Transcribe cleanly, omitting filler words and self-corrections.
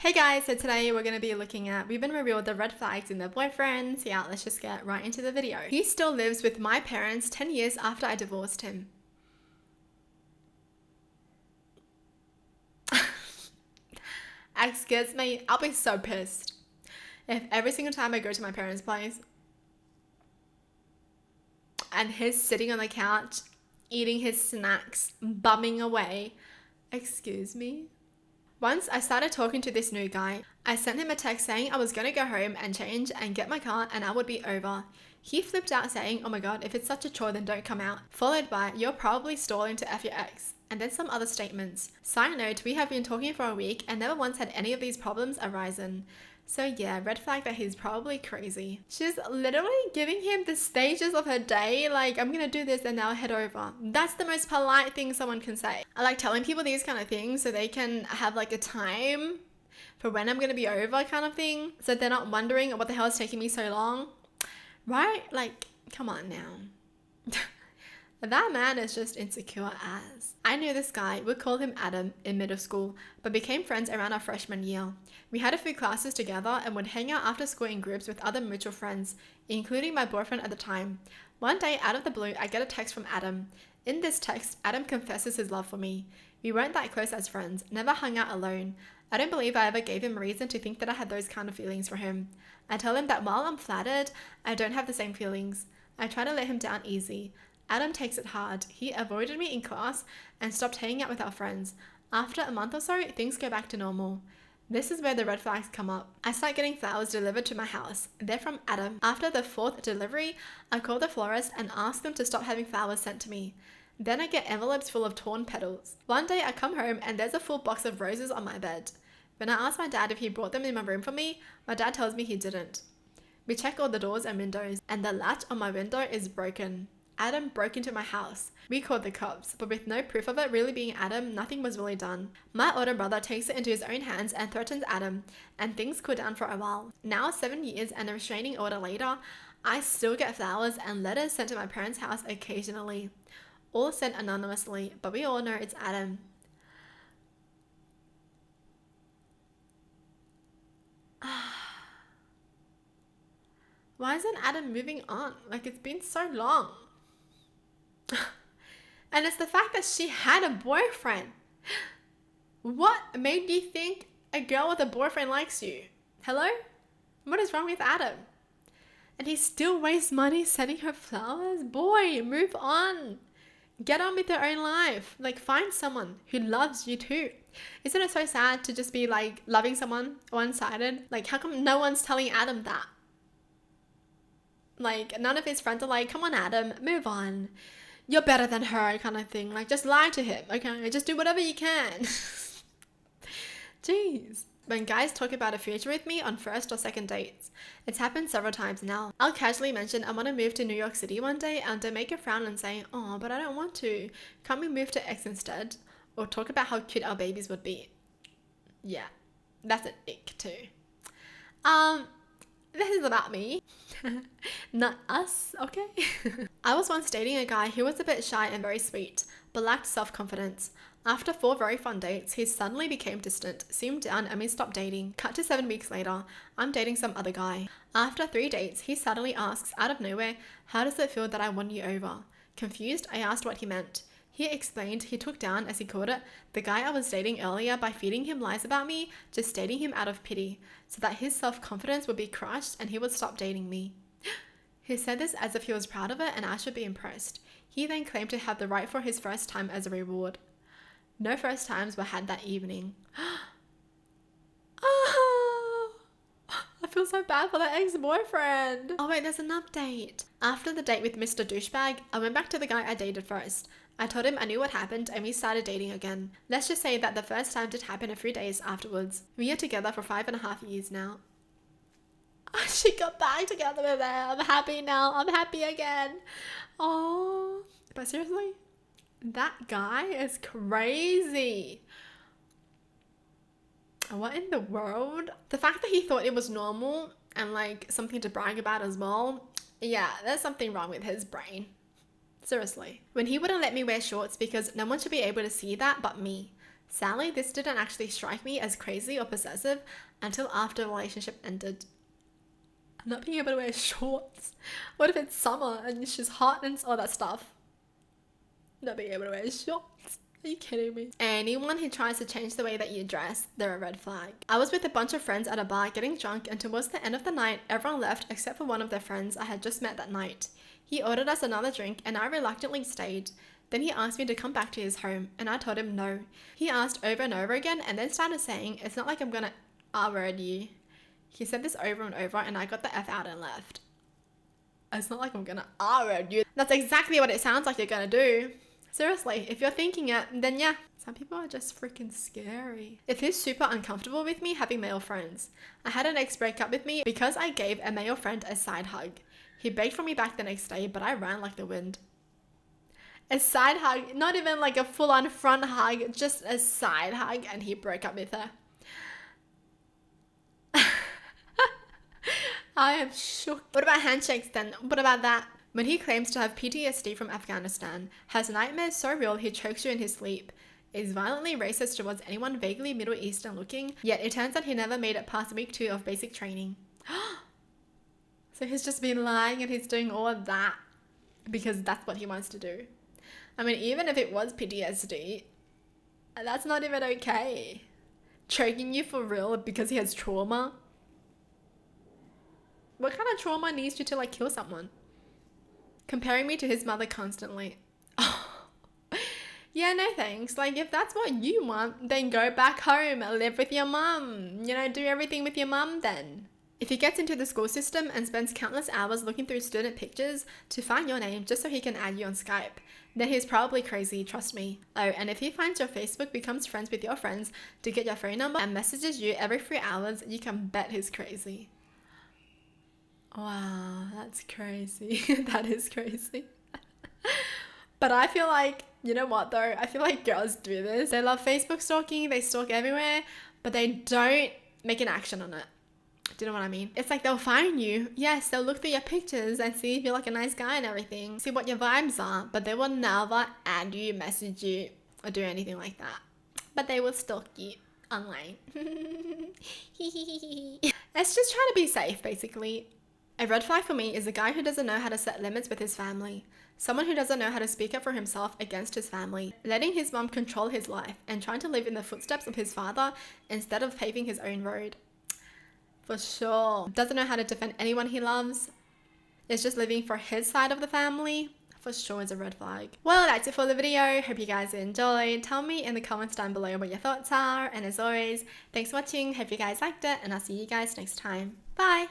Hey guys, so today we're going to be looking at, we've been revealed the red flags in their boyfriends. Yeah, let's just get right into the video. He still lives with my parents 10 years after I divorced him. Excuse me, I'll be so pissed if every single time I go to my parents' place and he's sitting on the couch eating his snacks, bumming away. Excuse me? Once I started talking to this new guy, I sent him a text saying I was gonna go home and change and get my car and I would be over. He flipped out saying, oh my god, if it's such a chore then don't come out. Followed by, you're probably stalling to F your ex. And then some other statements. Side note, we have been talking for a week and never once had any of these problems arisen. So yeah, red flag that he's probably crazy. She's literally giving him the stages of her day, like, I'm gonna do this and now head over. That's the most polite thing someone can say. I like telling people these kind of things so they can have like a time for when I'm gonna be over kind of thing. So they're not wondering what the hell is taking me so long. Right? Like, come on now. That man is just insecure as. I knew this guy, we'd call him Adam, in middle school, but became friends around our freshman year. We had a few classes together and would hang out after school in groups with other mutual friends, including my boyfriend at the time. One day, out of the blue, I get a text from Adam. In this text, Adam confesses his love for me. We weren't that close as friends, never hung out alone. I don't believe I ever gave him reason to think that I had those kind of feelings for him. I tell him that while I'm flattered, I don't have the same feelings. I try to let him down easy. Adam takes it hard. He avoided me in class and stopped hanging out with our friends. After a month or so, things go back to normal. This is where the red flags come up. I start getting flowers delivered to my house. They're from Adam. After the 4th delivery, I call the florist and ask them to stop having flowers sent to me. Then I get envelopes full of torn petals. One day I come home and there's a full box of roses on my bed. When I ask my dad if he brought them in my room for me, my dad tells me he didn't. We check all the doors and windows, and the latch on my window is broken. Adam broke into my house. We called the cops, but with no proof of it really being Adam, nothing was really done. My older brother takes it into his own hands and threatens Adam, and things cool down for a while. Now, 7 years and a restraining order later, I still get flowers and letters sent to my parents' house occasionally. All sent anonymously, but we all know it's Adam. Why isn't Adam moving on? Like, it's been so long. And it's the fact that she had a boyfriend. What made you think a girl with a boyfriend likes you? Hello? What is wrong with Adam? And he still wastes money sending her flowers? Boy, move on. Get on with your own life. Like, find someone who loves you too. Isn't it so sad to just be like loving someone one-sided? Like, how come no one's telling Adam that? Like, none of his friends are like, come on Adam, move on. You're better than her kind of thing. Like, just lie to him, okay? Just do whatever you can. Jeez. When guys talk about a future with me on first or second dates, it's happened several times now. I'll casually mention I want to move to New York City one day and they make a frown and say, oh, but I don't want to. Can't we move to X instead? Or talk about how cute our babies would be. Yeah, that's an ick too. This is about me, not us, okay? I was once dating a guy who was a bit shy and very sweet, but lacked self-confidence. After 4 very fun dates, he suddenly became distant, seemed down, and we stopped dating. Cut to 7 weeks later, I'm dating some other guy. After 3 dates, he suddenly asks, out of nowhere, how does it feel that I won you over? Confused, I asked what he meant. He explained he took down, as he called it, the guy I was dating earlier by feeding him lies about me, just dating him out of pity, so that his self-confidence would be crushed and he would stop dating me. He said this as if he was proud of it and I should be impressed. He then claimed to have the right for his first time as a reward. No first times were had that evening. Oh, I feel so bad for that ex-boyfriend. Oh wait, there's an update. After the date with Mr. Douchebag, I went back to the guy I dated first. I told him I knew what happened and we started dating again. Let's just say that the first time did happen a few days afterwards. We are together for 5.5 years now. She got back together with him. I'm happy now. I'm happy again. Oh, but seriously, that guy is crazy. What in the world? The fact that he thought it was normal and like something to brag about as well. Yeah, there's something wrong with his brain. Seriously. When he wouldn't let me wear shorts because no one should be able to see that but me. Sadly, this didn't actually strike me as crazy or possessive until after the relationship ended. Not being able to wear shorts. What if it's summer and she's hot and all that stuff? Not being able to wear shorts. Are you kidding me? Anyone who tries to change the way that you dress, they're a red flag. I was with a bunch of friends at a bar getting drunk, and towards the end of the night, everyone left except for one of their friends I had just met that night. He ordered us another drink and I reluctantly stayed. Then he asked me to come back to his home and I told him no. He asked over and over again and then started saying, "It's not like I'm gonna R-word you." He said this over and over and I got the F out and left. It's not like I'm gonna R-word you. That's exactly what it sounds like you're gonna do. Seriously, if you're thinking it, then yeah. Some people are just freaking scary. It feels super uncomfortable with me having male friends. I had an ex break up with me because I gave a male friend a side hug. He begged for me back the next day, but I ran like the wind. A side hug, not even like a full-on front hug, just a side hug, and he broke up with her. I am shook. What about handshakes then? What about that? When he claims to have PTSD from Afghanistan, has nightmares so real he chokes you in his sleep, is violently racist towards anyone vaguely Middle Eastern looking, yet it turns out he never made it past week 2 of basic training. So he's just been lying and he's doing all of that because that's what he wants to do. I mean, even if it was PTSD, that's not even okay. Choking you for real because he has trauma? What kind of trauma needs you to like kill someone? Comparing me to his mother constantly. Oh. Yeah, no thanks. Like, if that's what you want, then go back home and live with your mum. You know, do everything with your mum then. If he gets into the school system and spends countless hours looking through student pictures to find your name just so he can add you on Skype, then he's probably crazy, trust me. Oh, and if he finds your Facebook, becomes friends with your friends to get your phone number and messages you every 3 hours, you can bet he's crazy. Wow, that's crazy. That is crazy. But I feel like, you know what though? I feel like girls do this. They love Facebook stalking, they stalk everywhere, but they don't make an action on it. Do you know what I mean? It's like they'll find you. Yes, they'll look through your pictures and see if you're like a nice guy and everything. See what your vibes are, but they will never add you, message you, or do anything like that. But they will stalk you online. Let's just try to be safe, basically. A red flag for me is a guy who doesn't know how to set limits with his family. Someone who doesn't know how to speak up for himself against his family. Letting his mum control his life and trying to live in the footsteps of his father instead of paving his own road. For sure. Doesn't know how to defend anyone he loves. Is just living for his side of the family. For sure is a red flag. Well, that's it for the video. Hope you guys enjoyed. Tell me in the comments down below what your thoughts are. And as always, thanks for watching. Hope you guys liked it. And I'll see you guys next time. Bye.